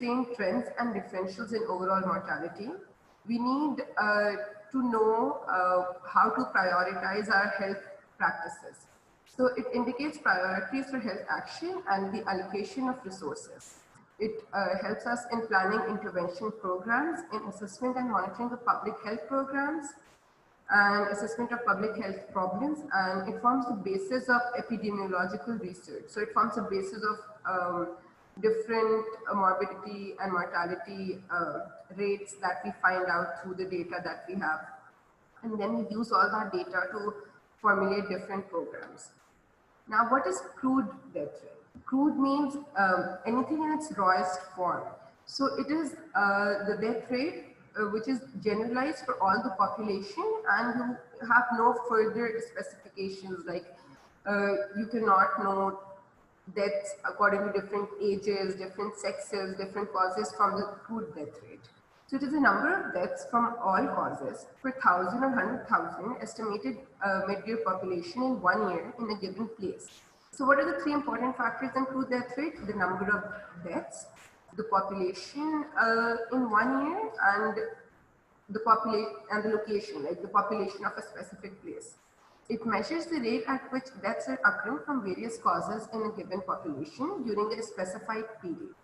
explain trends and differentials in overall mortality. We need to know how to prioritize our health practices. So it indicates priorities for health action and the allocation of resources. It helps us in planning intervention programs, in assessment and monitoring of public health programs, and assessment of public health problems, and it forms the basis of epidemiological research. So it forms the basis of different morbidity and mortality rates that we find out through the data that we have. And then we use all that data to formulate different programs. Now, what is crude death rate? Crude means anything in its rawest form. So it is the death rate which is generalized for all the population, and you have no further specifications, like you cannot know deaths according to different ages, different sexes, different causes from the crude death rate. So it is the number of deaths from all causes per 1,000 or 100,000 estimated mid-year population in 1 year in a given place. So what are the three important factors in crude death rate? The number of deaths, the population in 1 year, and the population and the location, like the population of a specific place. It measures the rate at which deaths are occurring from various causes in a given population during a specified period.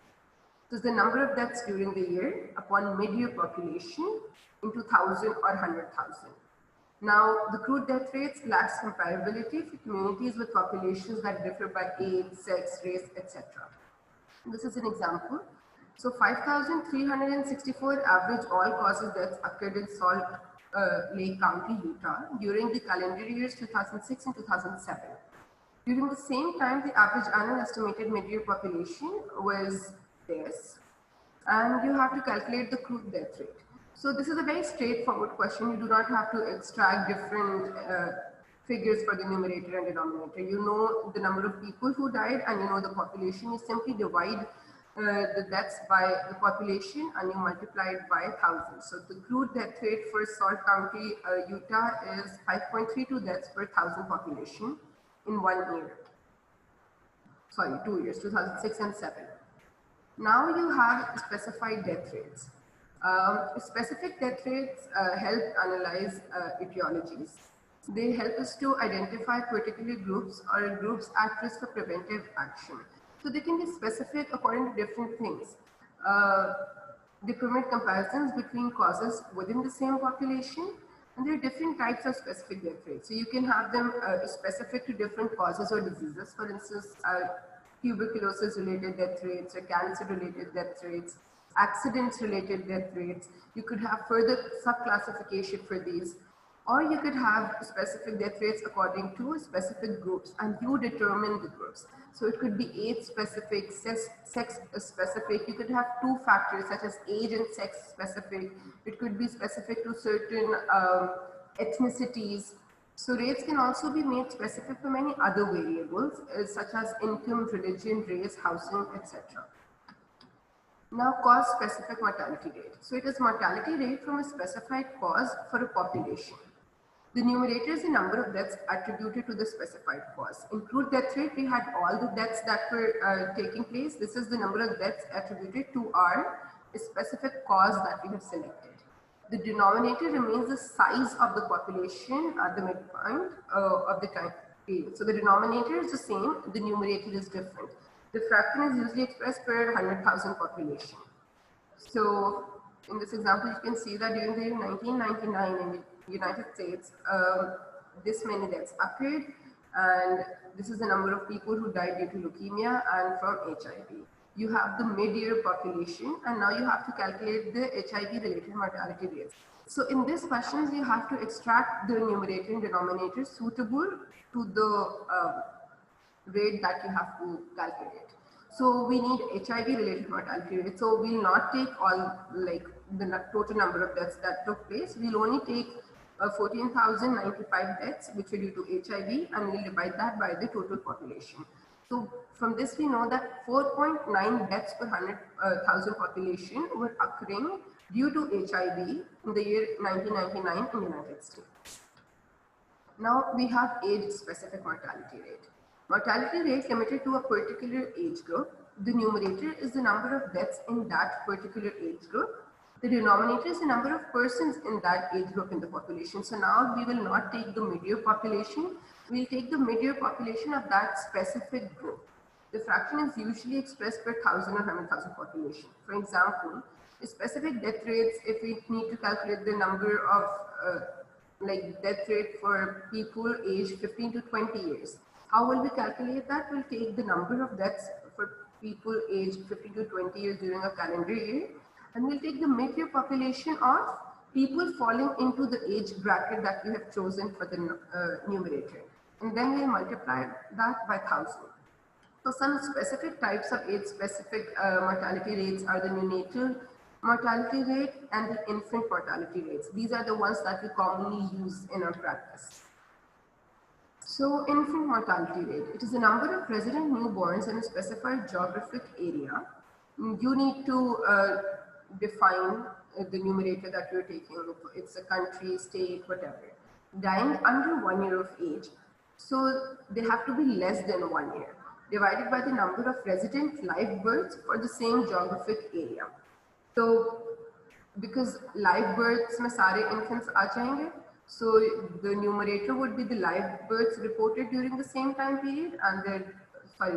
So the number of deaths during the year upon mid-year population into 1,000 or 100,000. Now, the crude death rates lacks comparability for communities with populations that differ by age, sex, race, etc. This is an example. So 5,364 average all-causes deaths occurred in Salt Lake County, Utah during the calendar years 2006 and 2007. During the same time, the average annual estimated mid-year population was this, and you have to calculate the crude death rate. So this is a very straightforward question. You do not have to extract different figures for the numerator and denominator. You know the number of people who died and you know the population. You simply divide the deaths by the population and you multiply it by 1,000. So the crude death rate for Salt County, Utah is 5.32 deaths per 1,000 population in 1 year. Sorry, 2 years, 2006 and 7. Now you have specified death rates. Specific death rates help analyze etiologies. They help us to identify particular groups or groups at risk of preventive action. So they can be specific according to different things. They permit comparisons between causes within the same population, and there are different types of specific death rates. So you can have them specific to different causes or diseases. For instance, tuberculosis-related death rates or cancer-related death rates, accidents-related death rates. You could have further sub-classification for these, or you could have specific death rates according to specific groups, and you determine the groups. So it could be age-specific, sex-specific. You could have two factors such as age and sex-specific. It could be specific to certain ethnicities. So rates can also be made specific for many other variables, such as income, religion, race, housing, etc. Now, cause-specific mortality rate. So it is mortality rate from a specified cause for a population. The numerator is the number of deaths attributed to the specified cause. In crude death rate, we had all the deaths that were taking place. This is the number of deaths attributed to our specific cause that we have selected. The denominator remains the size of the population at the midpoint of the time period. So the denominator is the same, the numerator is different. The fraction is usually expressed per 100,000 population. So in this example, you can see that during the year 1999 in the United States, this many deaths occurred, and this is the number of people who died due to leukemia and from HIV. You have the mid-year population, and now you have to calculate the HIV-related mortality rates. So in these questions, you have to extract the numerator and denominator suitable to the rate that you have to calculate. So we need HIV-related mortality rate. So we'll not take all like the total number of deaths that took place. We'll only take 14,095 deaths which were due to HIV, and we'll divide that by the total population. So from this we know that 4.9 deaths per 100,000 population were occurring due to HIV in the year 1999 in the United States. Now we have age-specific mortality rate. Mortality rate limited to a particular age group. the numerator is the number of deaths in that particular age group. The denominator is the number of persons in that age group in the population. So now we will not take the mid-year population, we'll take the mid-year population of that specific group. The fraction is usually expressed per 1,000 or 100,000 population. For example, the specific death rates, if we need to calculate the number of like death rate for people aged 15 to 20 years, how will we calculate that? We'll take the number of deaths for people aged 15 to 20 years during a calendar year, and we'll take the mid-year population of people falling into the age bracket that we have chosen for the numerator. And then we'll multiply that by 1,000. So some specific types of age-specific mortality rates are the neonatal mortality rate and the infant mortality rates. These are the ones that we commonly use in our practice. So infant mortality rate, it is the number of resident newborns in a specified geographic area. You need to define the numerator that you're taking. It's a country, state, whatever. Dying under 1 year of age. So they have to be less than 1 year, divided by the number of resident live births for the same geographic area. So because live births mein sare infants aa jayenge, so the numerator would be the live births reported during the same time period, and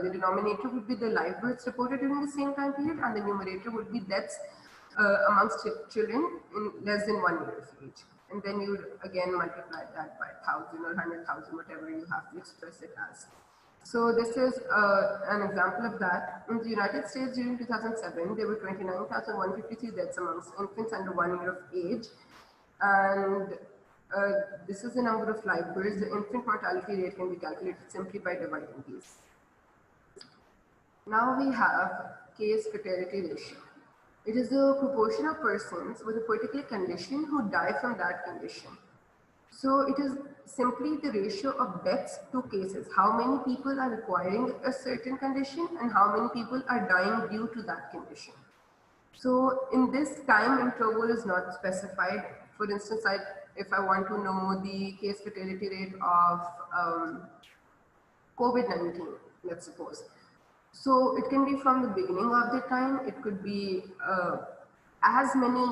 the denominator would be the live births reported during the same time period, and the numerator would be deaths amongst children in less than 1 year of age. And then you would again multiply that by 1,000 or 100,000, whatever you have to express it as. So this is an example of that. In the United States during 2007, there were 29,153 deaths amongst infants under 1 year of age. And this is the number of live births. The infant mortality rate can be calculated simply by dividing these. Now we have case fatality ratio. It is the proportion of persons with a particular condition who die from that condition. So it is simply the ratio of deaths to cases. How many people are acquiring a certain condition and how many people are dying due to that condition. So in this time interval is not specified. For instance, if I want to know the case fatality rate of COVID-19, let's suppose. So it can be from the beginning of the time. It could be as many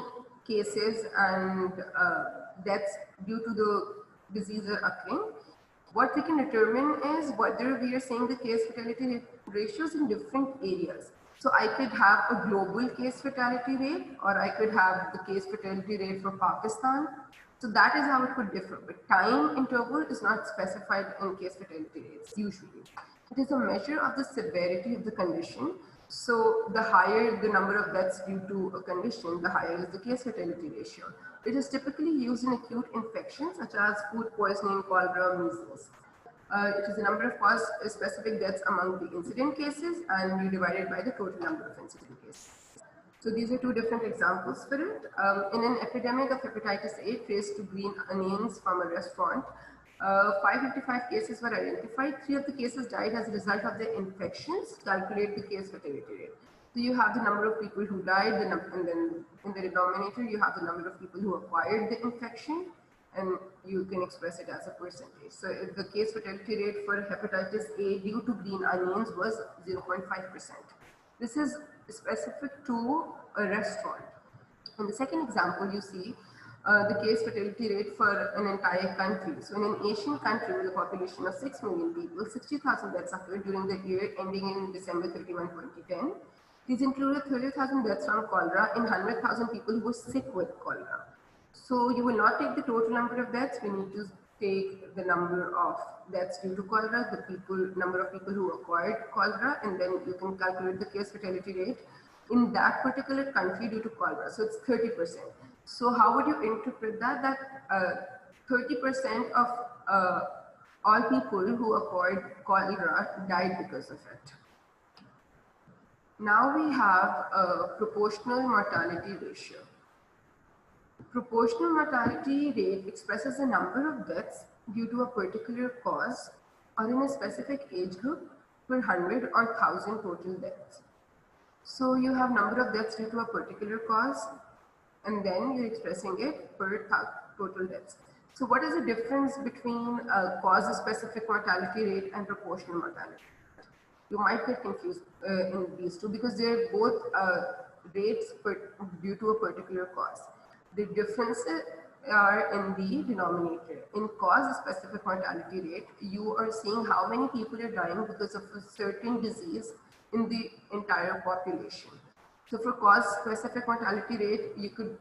cases and deaths due to the disease are occurring. What we can determine is whether we are saying the case fatality ratios in different areas. So I could have a global case fatality rate, or I could have the case fatality rate for Pakistan. So that is how it could differ. But time interval is not specified in case fatality rates usually. It is a measure of the severity of the condition. So the higher the number of deaths due to a condition, the higher is the case fatality ratio. It is typically used in acute infections such as food poisoning, cholera, measles. It is the number of cause-specific deaths among the incident cases, and we divide it by the total number of incident cases. So these are two different examples for it. In an epidemic of hepatitis A traced to green onions from a restaurant, 555 cases were identified. 3 of the cases died as a result of the infections. Calculate the case fatality rate. So you have the number of people who died, and then in the denominator you have the number of people who acquired the infection, and you can express it as a percentage. So if the case fatality rate for hepatitis A due to green onions was 0.5%. This is specific to a restaurant. In the second example, you see the case fatality rate for an entire country. So in an Asian country with a population of 6 million people, 60,000 deaths occurred during the year ending in December 31, 2010. These included 30,000 deaths from cholera in 100,000 people who were sick with cholera. So you will not take the total number of deaths. We need to take the number of deaths due to cholera, the number of people who acquired cholera, and then you can calculate the case fatality rate in that particular country due to cholera. So it's 30%. So how would you interpret that? That 30% of all people who acquired cholera died because of it. Now we have a proportional mortality ratio. Proportional mortality rate expresses the number of deaths due to a particular cause or in a specific age group per 100 or 1,000 total deaths. So you have number of deaths due to a particular cause, and then you're expressing it per total deaths. So what is the difference between cause-specific mortality rate and proportional mortality? You might get confused in these two because they're both rates due to a particular cause. The differences are in the denominator. In cause-specific mortality rate, you are seeing how many people are dying because of a certain disease in the entire population. So for cause-specific mortality rate, you could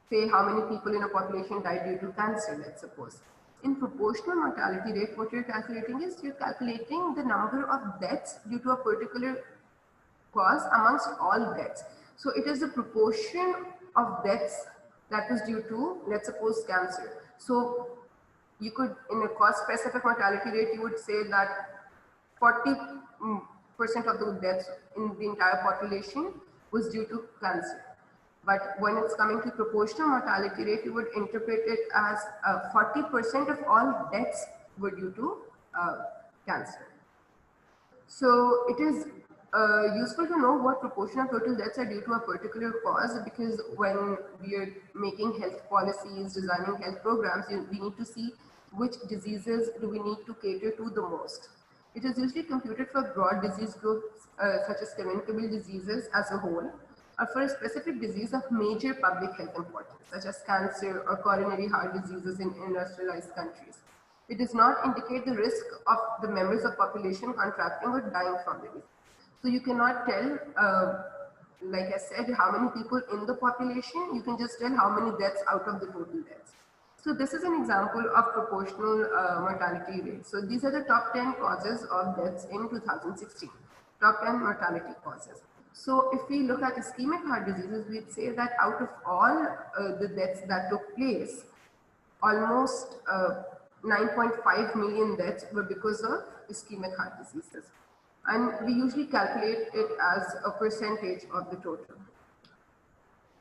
say how many people in a population died due to cancer, let's suppose. In proportional mortality rate, what you're calculating is you're calculating the number of deaths due to a particular cause amongst all deaths. So it is the proportion of deaths that is due to, let's suppose, cancer. So you could, in a cause-specific mortality rate, you would say that 40% of the deaths in the entire population was due to cancer. But when it's coming to proportional mortality rate, you would interpret it as 40% of all deaths were due to cancer. So it is useful to know what proportion of total deaths are due to a particular cause, because when we are making health policies, designing health programs, we need to see which diseases do we need to cater to the most. It is usually computed for broad disease groups such as communicable diseases as a whole, or for a specific disease of major public health importance, such as cancer or coronary heart diseases in industrialized countries. It does not indicate the risk of the members of population contracting or dying from the disease. So you cannot tell, like I said, how many people in the population. You can just tell how many deaths out of the total deaths. So this is an example of proportional mortality rate. So these are the top 10 causes of deaths in 2016, top 10 mortality causes. So if we look at ischemic heart diseases, we'd say that out of all the deaths that took place, almost 9.5 million deaths were because of ischemic heart diseases. And we usually calculate it as a percentage of the total.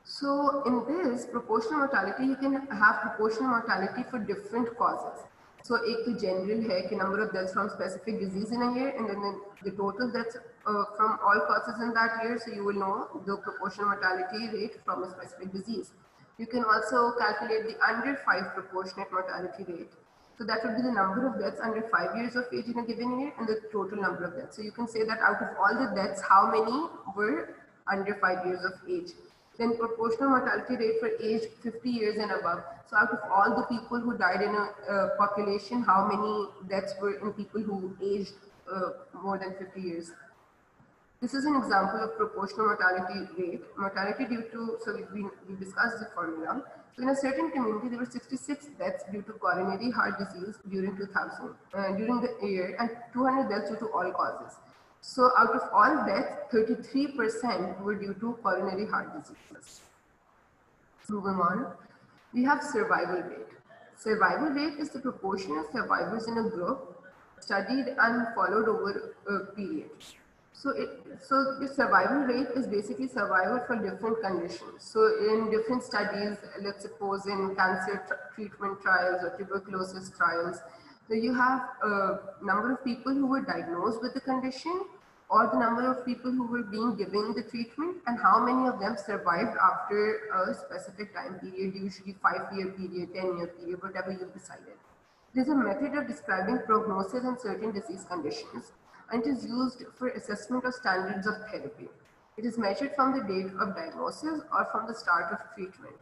So in this proportional mortality, you can have proportional mortality for different causes. So एक तो general है कि number of deaths from specific disease in a year, and then the total deaths from all causes in that year. So you will know the proportional mortality rate from a specific disease. You can also calculate the under 5 proportionate mortality rate. So that would be the number of deaths under 5 years of age in a given year and the total number of deaths. So you can say that out of all the deaths, how many were under 5 years of age. Then proportional mortality rate for age 50 years and above. So out of all the people who died in a population, how many deaths were in people who aged more than 50 years. This is an example of proportional mortality rate. Mortality due to, so we discussed the formula. So in a certain community, there were 66 deaths due to coronary heart disease during 2000, during the year, and 200 deaths due to all causes. So out of all deaths, 33% were due to coronary heart diseases. Moving on, we have survival rate. Survival rate is the proportion of survivors in a group studied and followed over a period. So the survival rate is basically survival for different conditions. So in different studies, let's suppose in cancer treatment trials or tuberculosis trials, so you have a number of people who were diagnosed with the condition, or the number of people who were being given the treatment, and how many of them survived after a specific time period, usually 5-year period, 10-year period, whatever you decided. There's a method of describing prognosis in certain disease conditions, and it is used for assessment of standards of therapy. It is measured from the date of diagnosis or from the start of treatment.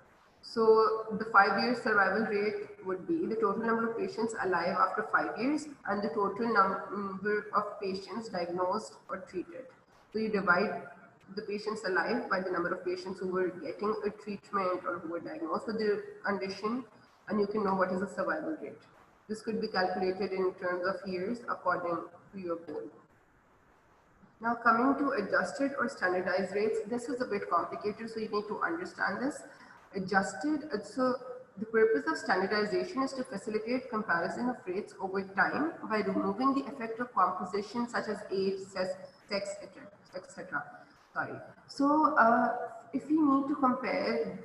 So the 5-year survival rate would be the total number of patients alive after 5 years and the total number of patients diagnosed or treated. So you divide the patients alive by the number of patients who were getting a treatment or who were diagnosed with the condition, and you can know what is the survival rate. This could be calculated in terms of years according to your goal. Now coming to adjusted or standardized rates, this is a bit complicated, so you need to understand this. Adjusted, so the purpose of standardization is to facilitate comparison of rates over time by removing the effect of composition such as age, sex, etc. Sorry. So if you need to compare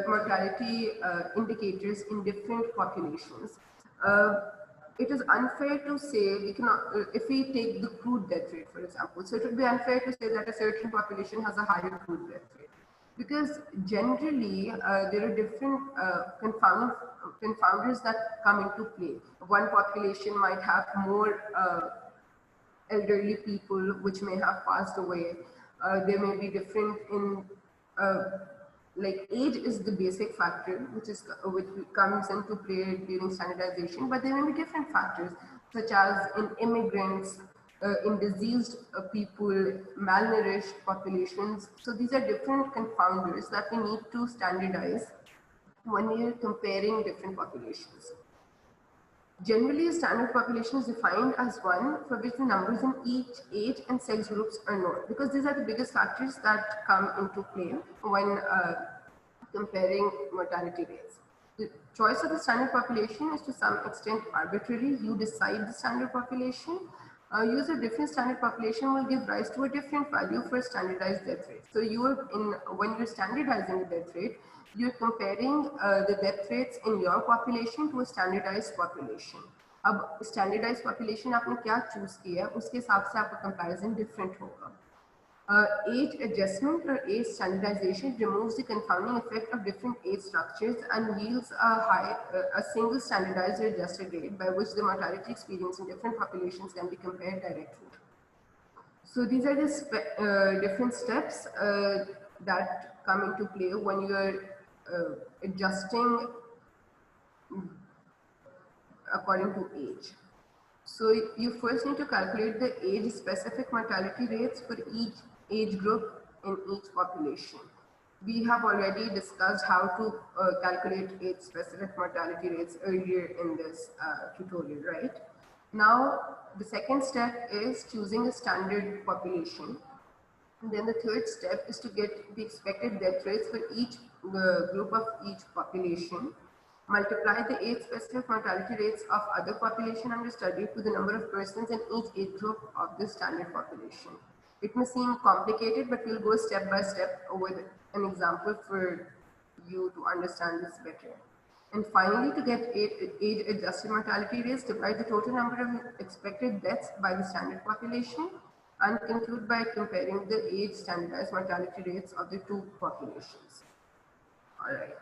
mortality indicators in different populations, it is unfair to say we cannot, if we take the crude death rate, for example, so it would be unfair to say that a certain population has a higher crude death rate, because generally there are different confounders that come into play. One population might have more elderly people which may have passed away. They may be different in like age is the basic factor which comes into play during standardization, but there may be different factors such as in immigrants, in diseased people, malnourished populations. So these are different confounders that we need to standardize when we are comparing different populations. Generally, a standard population is defined as one for which the numbers in each age and sex groups are known, because these are the biggest factors that come into play when comparing mortality rates. The choice of the standard population is to some extent arbitrary. You decide the standard population. Use of different standard population will give rise to a different value for standardized death rate. So when you're standardizing the death rate, you're comparing the death rates in your population to a standardized population. अब standardized population आपने क्या choose किया है, उसके हिसाब से आपका comparison different होगा. Age adjustment or age standardization removes the confounding effect of different age structures and yields a single standardized or adjusted rate by which the mortality experience in different populations can be compared directly. So these are the different steps that come into play when you are adjusting according to age. So you first need to calculate the age-specific mortality rates for each age group in each population. We have already discussed how to calculate age-specific mortality rates earlier in this tutorial, right? Now, the second step is choosing a standard population. And then the third step is to get the expected death rates for each group of each population. Multiply the age-specific mortality rates of other population under study to the number of persons in each age group of the standard population. It may seem complicated, but we'll go step by step with an example for you to understand this better. And finally, to get age-adjusted mortality rates, divide the total number of expected deaths by the standard population and conclude by comparing the age standardized mortality rates of the two populations. All right.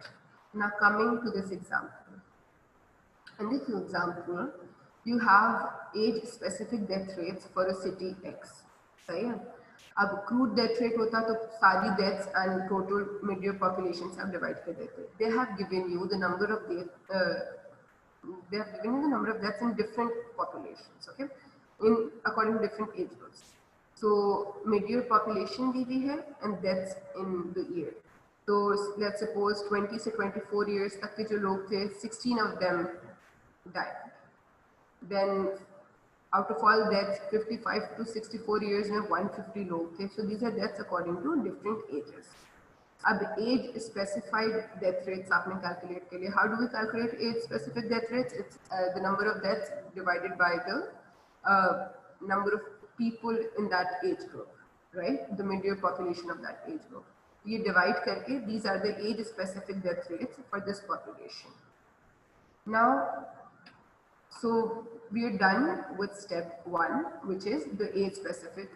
Now coming to this example. In this example, you have age-specific death rates for a city X. सही है? अब crude death rate होता तो सारी deaths and total mid-year populations have divided कर देते. They have given you the number of deaths in different populations, okay? According to different age groups. So mid-year population दी हुई है and deaths in the year. So let's suppose 20 से 24 years तक के जो लोग थे, 16 of them died. Then out of all deaths, 55 to 64 years में 150 लोग थे. So these are deaths according to different ages. अब age specified death rates आपने calculate के लिए. How do we calculate age specific death rates? It's the number of deaths divided by the number of people in that age group, right? The mid-year population of that age group. ये divide करके, these are the age specific death rates for this population. Now, so we are done with step 1, which is the age specific.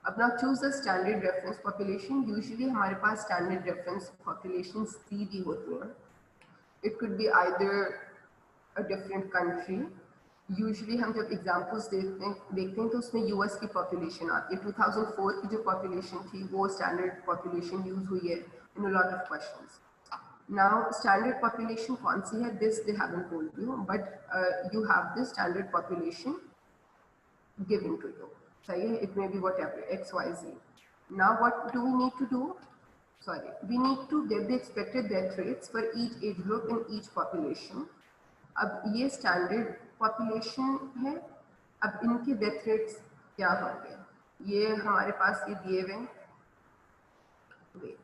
अब now choose the standard reference population. Usually हमारे पास standard reference populations 3 होती हैं. It could be either a different country. Usually हम जब examples देखते हैं तो उसमें US की population आती है. 2004 की जो population थी वो standard population use हुई है in a lot of questions. Now standard population कौन सी है? This they haven't told you, but you have this standard population given to you. सही है? It may be whatever X, Y, Z. Now what do we need to do? Sorry, we need to get the expected death rates for each age group in each population. अब ये standard population है. अब इनके death rates क्या होंगे? ये हमारे पास ये दिए हुए. Wait.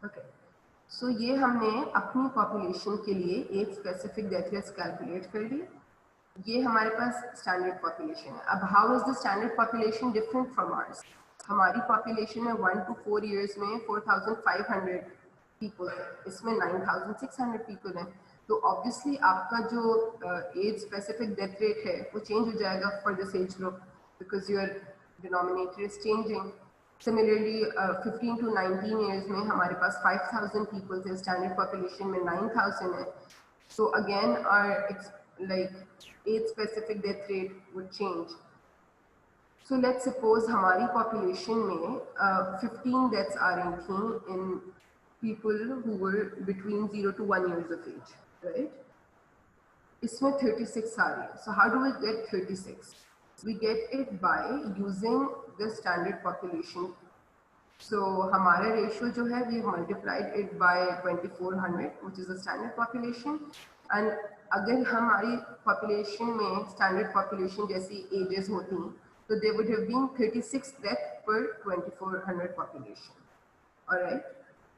Okay. So ये हमने अपनी population के लिए एक specific death rates calculate कर ली. ये हमारे पास standard population है. अब how is the standard population different from ours? हमारी population में 1 to 4 years में 4,500 people है. इसमें 9,600 people हैं. तो obviously आपका जो age specific death rate है वो change हो जाएगा for this age group because your denominator is changing. Similarly, 15 to 19 years में हमारे पास 5,000 people थे, standard population में 9,000 है. So again, our age-specific death rate would change. So let's suppose हमारी population में 15 deaths आ रही थी in people who were between 0 to 1 years of age, right? इसमें 36 आ रही है. So how do we get 36? We get it by using the standard population. So हमारा ratio जो है, we have multiplied it by 2400, which is the standard population. And अगर हमारी population में standard population जैसी ages होती, तो there would have been 36 deaths per 2400 population. Alright?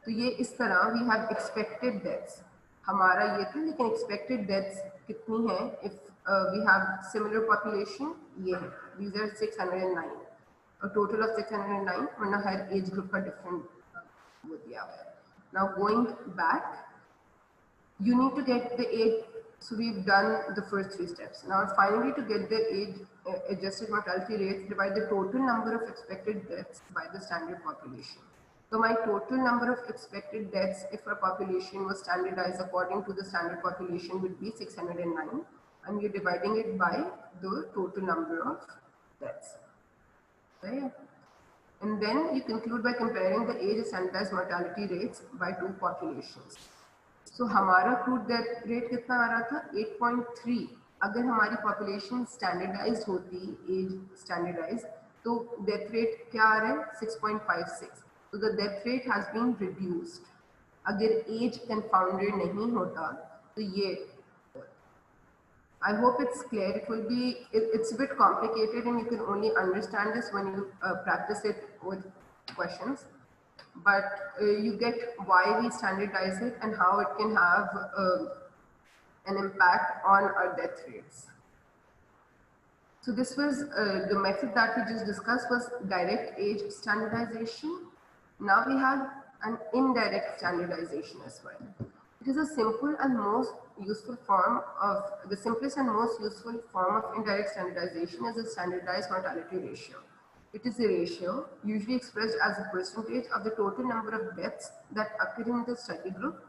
तो ये इस तरह we have expected deaths. हमारा ये था, लेकिन expected deaths कितनी है if we have similar population? ये है. These are 609. A total of 609, वरना हर age group का different वो दिया हुआ है. Now going back, you need to get the age. So we've done the first 3 steps. Now finally, to get the age adjusted mortality rates, divide the total number of expected deaths by the standard population. So my total number of expected deaths, if our population was standardized according to the standard population, would be 609, and we're dividing it by the total number of deaths. Right? And then you conclude by comparing the age standardized mortality rates by 2 populations. So हमारा crude death rate कितना आ रहा था? 8.3. अगर हमारी population standardized होती, age standardized, तो death rate क्या आ रहा है? 6.56. So the death rate has been reduced. अगर age confounded नहीं होता, तो ये I hope it's clear. It will be, it's a bit complicated and you can only understand this when you practice it with questions. But you get why we standardize it and how it can have an impact on our death rates. So this was the method that we just discussed was direct age standardization. Now we have an indirect standardization as well. It is a simple and most useful form of, the simplest and most useful form of indirect standardization is a standardized mortality ratio. It is a ratio usually expressed as a percentage of the total number of deaths that occur in the study group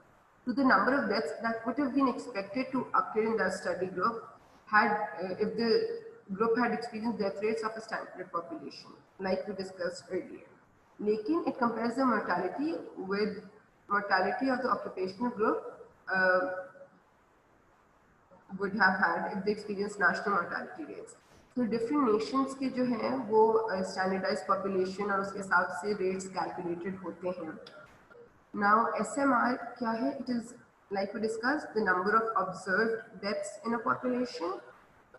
to the number of deaths that would have been expected to occur in that study group had if the group had experienced death rates of a standard population, like we discussed earlier. Lekin it compares the mortality with mortality of the occupational group would have had if they experienced national mortality rates. So different nations के जो हैं वो standardized population और उसके हिसाब से rates calculated होते हैं. Now SMR क्या है? It is like we discussed the number of observed deaths in a population,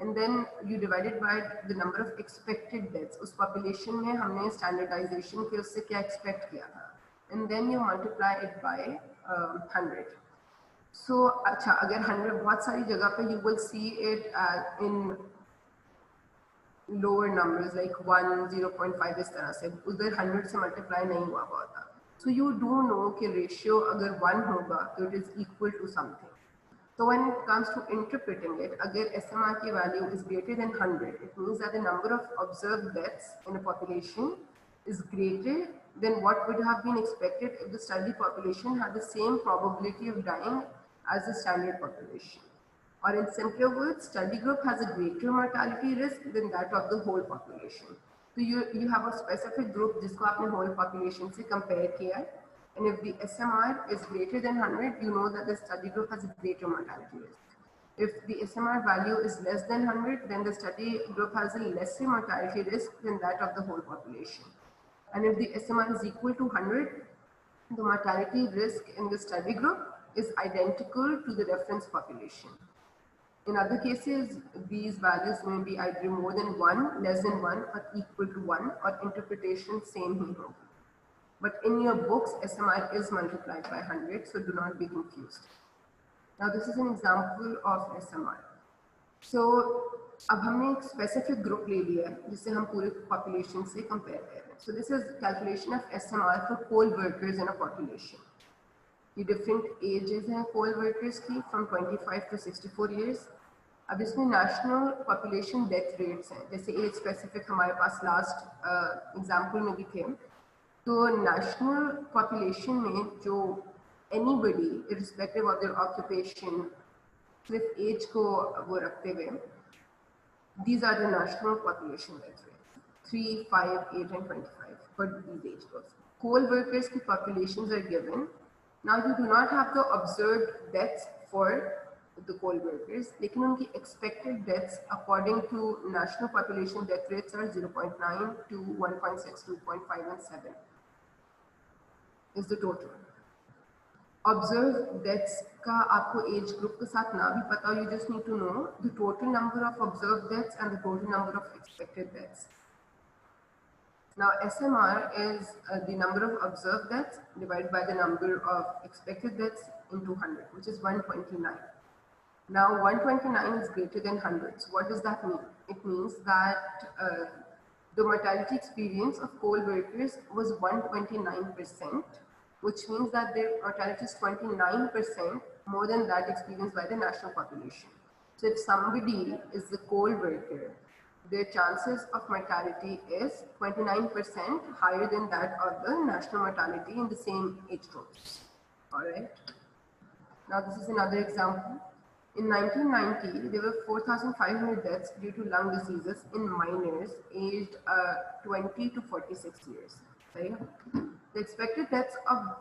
and then you divide it by the number of expected deaths. उस population में हमने standardization के उससे क्या expect किया था, and then you multiply it by 100. So अच्छा, अगर 100 बहुत सारी जगह पे you will see it in lower numbers like 1, 0.5 इस तरह से, उधर 100 से multiply नहीं हुआ होता. So you do know कि ratio अगर 1 होगा तो it is equal to something. So when it comes to interpreting it, अगर SMR की value is greater than 100, it means that the number of observed deaths in a population is greater than what would have been expected if the study population had the same probability of dying as the standard population. Or in simpler words, study group has a greater mortality risk than that of the whole population. So you have a specific group जिसको आपने whole population से compare किया है, and if the SMR is greater than 100, you know that the study group has a greater mortality risk. If the SMR value is less than 100, then the study group has a lesser mortality risk than that of the whole population. And if the SMR is equal to 100, the mortality risk in the study group is identical to the reference population. In other cases, these values may be either more than 1, less than 1, or equal to 1, or interpretation same ही होगी. But in your books, SMR is multiplied by 100, so do not be confused. Now this is an example of SMR. So अब हमने एक specific group ले लिया है जिससे हम पूरे population से compare कर रहे हैं. So this is calculation of SMR for coal workers in a population. ये different ages हैं coal workers की from 25 to 64 years. अब इसमें national population death rates हैं, जैसे age specific हमारे पास last example में भी थे. तो national population में जो anybody irrespective of their occupation सिर्फ age को वो रखते हुए these are the national population death rates 3, 5, 8 and 25 for these age groups. Coal workers की populations are given. Now you do not have the observed deaths for the coal workers, लेकिन उनकी expected deaths according to national population death rates are 0.9 to 1.6, 2.5 and 7 is the total. Observed deaths का आपको age group के साथ ना भी पता हो, you just need to know the total number of observed deaths and the total number of expected deaths. Now SMR is the number of observed deaths divided by the number of expected deaths into 100, which is 129. Now 129 is greater than 100. So what does that mean? It means that the mortality experience of coal workers was 129%, which means that their mortality is 29% more than that experienced by the national population. So if somebody is the coal worker, their chances of mortality is 29% higher than that of the national mortality in the same age groups. All right. Now this is another example. In 1990, there were 4,500 deaths due to lung diseases in minors aged 20 to 46 years. Right? The expected deaths of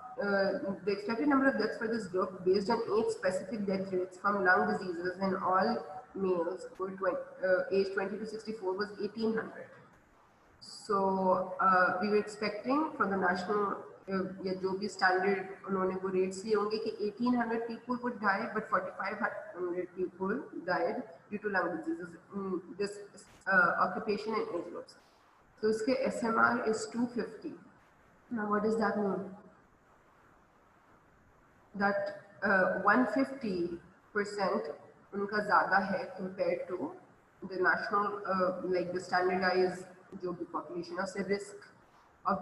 the expected number of deaths for this group, based on 8 specific death rates from lung diseases in all males who were aged 20 to 64, was 1,800. So we were expecting from the national या जो भी standard उन्होंने वो rates लिए होंगे कि 1,800 people would die, but 4,500 people died due to lung diseases in this occupation and age groups. So इसके SMR is 250. Now what does that mean? That 150% उनका ज़्यादा है compared to the national like the standardized जो भी population है उससे risk of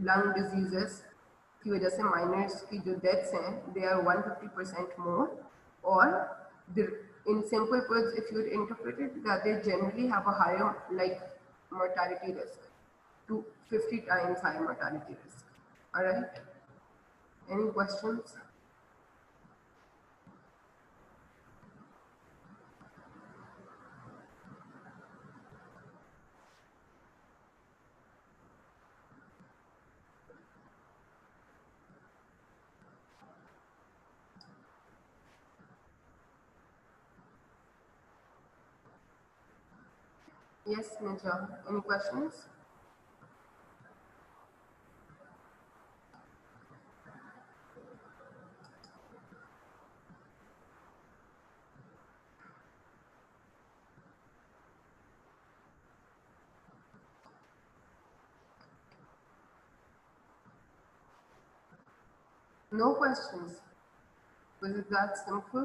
lung diseases की वजह से minors की जो deaths हैं they are 150% more, or in simple words if you interpret it that they generally have a higher like mortality risk, to 50 times higher mortality risk. All right, any questions? Yes, Nija, any questions? No questions. Was it that simple?